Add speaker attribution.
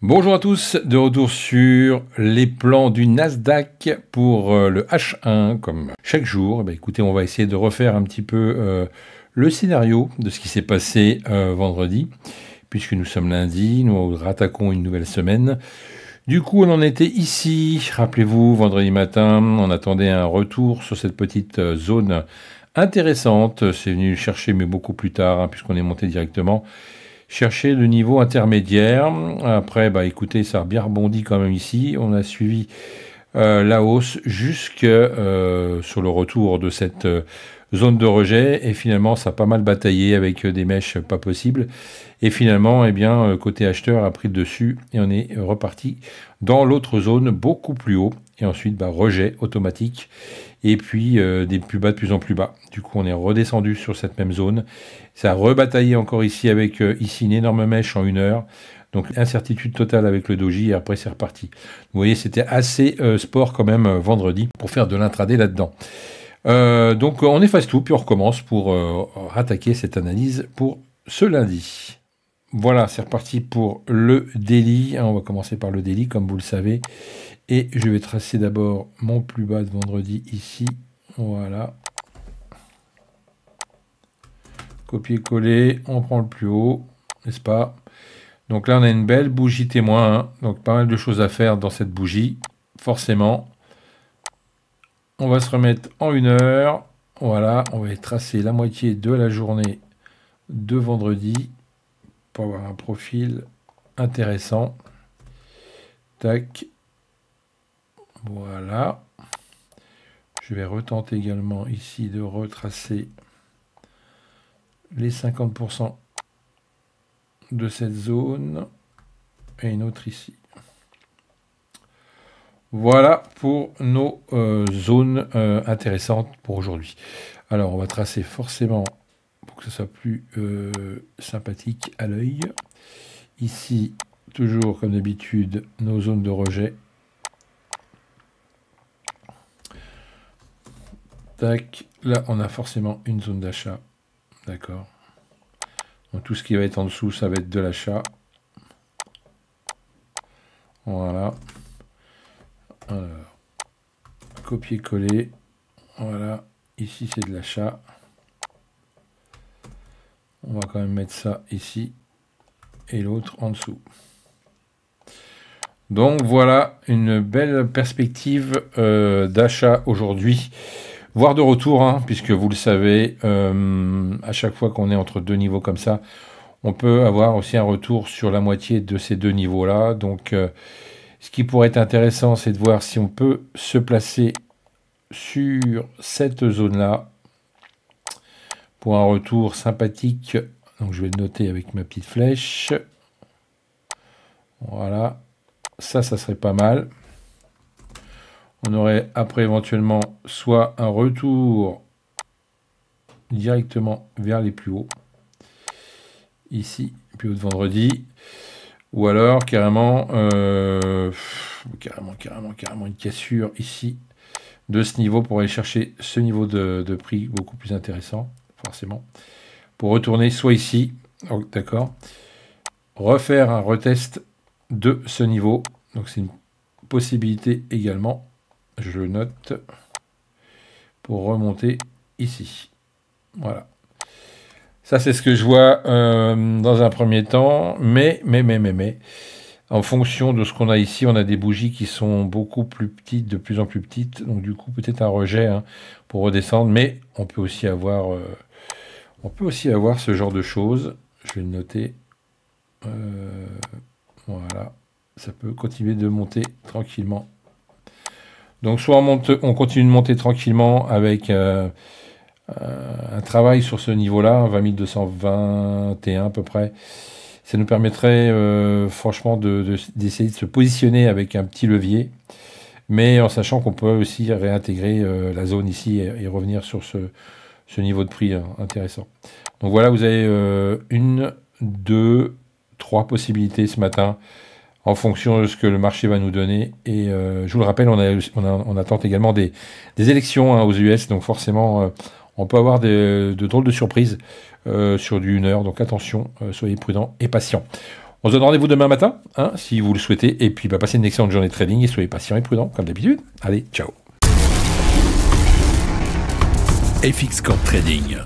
Speaker 1: Bonjour à tous, de retour sur les plans du Nasdaq pour le H1, comme chaque jour. Écoutez, on va essayer de refaire un petit peu le scénario de ce qui s'est passé vendredi, puisque nous sommes lundi, nous rattaquons une nouvelle semaine. Du coup, on en était ici, rappelez-vous, vendredi matin, on attendait un retour sur cette petite zone intéressante. C'est venu chercher, mais beaucoup plus tard, puisqu'on est monté directement chercher le niveau intermédiaire. Après, écoutez, ça a bien rebondi quand même ici. On a suivi la hausse jusque sur le retour de cette zone de rejet. Et finalement, ça a pas mal bataillé avec des mèches pas possibles. Et finalement, côté acheteur a pris le dessus et on est reparti dans l'autre zone beaucoup plus haut. Et ensuite, rejet automatique. Et puis, des plus bas de plus en plus bas. Du coup, on est redescendu sur cette même zone. Ça a rebataillé encore ici avec ici une énorme mèche en 1 heure. Donc, incertitude totale avec le doji et après, c'est reparti. Vous voyez, c'était assez sport quand même vendredi pour faire de l'intraday là-dedans. Donc, on efface tout, puis on recommence pour rattaquer cette analyse pour ce lundi. Voilà, c'est reparti pour le daily. On va commencer par le daily, comme vous le savez. Et je vais tracer d'abord mon plus bas de vendredi ici. Voilà. Copier-coller, on prend le plus haut, n'est-ce pas? Donc là, on a une belle bougie témoin. Donc pas mal de choses à faire dans cette bougie, forcément. On va se remettre en 1 heure. Voilà, on va tracer la moitié de la journée de vendredi pour avoir un profil intéressant. Tac. Voilà. Je vais retenter également ici de retracer les 50% de cette zone et une autre ici. Voilà pour nos zones intéressantes pour aujourd'hui. Alors, on va tracer forcément pour que ce soit plus sympathique à l'œil. Ici, toujours comme d'habitude, nos zones de rejet. Tac, là, on a forcément une zone d'achat. D'accord. Donc, tout ce qui va être en dessous, ça va être de l'achat. Voilà. Alors, copier-coller. Voilà. Ici, c'est de l'achat. On va quand même mettre ça ici. Et l'autre en dessous. Donc, voilà une belle perspective d'achat aujourd'hui. Voire de retour, puisque vous le savez, à chaque fois qu'on est entre deux niveaux comme ça, on peut avoir aussi un retour sur la moitié de ces deux niveaux-là. Donc, ce qui pourrait être intéressant, c'est de voir si on peut se placer sur cette zone-là pour un retour sympathique. Donc, je vais le noter avec ma petite flèche. Voilà. Ça serait pas mal. On aurait après éventuellement soit un retour directement vers les plus hauts, ici, plus haut de vendredi, ou alors carrément une cassure ici de ce niveau pour aller chercher ce niveau de prix beaucoup plus intéressant, forcément, pour retourner soit ici, d'accord, refaire un retest de ce niveau, donc c'est une possibilité également. Je le note pour remonter ici. Voilà. Ça, c'est ce que je vois dans un premier temps. Mais, en fonction de ce qu'on a ici, on a des bougies qui sont beaucoup plus petites, de plus en plus petites. Donc, du coup, peut-être un rejet pour redescendre. Mais on peut aussi avoir ce genre de choses. Je vais le noter. Voilà. Ça peut continuer de monter tranquillement. Donc, soit on continue de monter tranquillement avec un travail sur ce niveau-là, 20 221 à peu près. Ça nous permettrait franchement d'essayer de se positionner avec un petit levier, mais en sachant qu'on peut aussi réintégrer la zone ici et revenir sur ce niveau de prix intéressant. Donc voilà, vous avez 1, 2, 3 possibilités ce matin, en fonction de ce que le marché va nous donner. Et je vous le rappelle, on attend également des élections aux US, donc forcément, on peut avoir de drôles de surprises sur du 1 heure. Donc attention, soyez prudents et patients. On se donne rendez-vous demain matin, hein, si vous le souhaitez. Et puis, passez une excellente journée de trading et soyez patients et prudents, comme d'habitude. Allez, ciao.
Speaker 2: FX Corp Trading.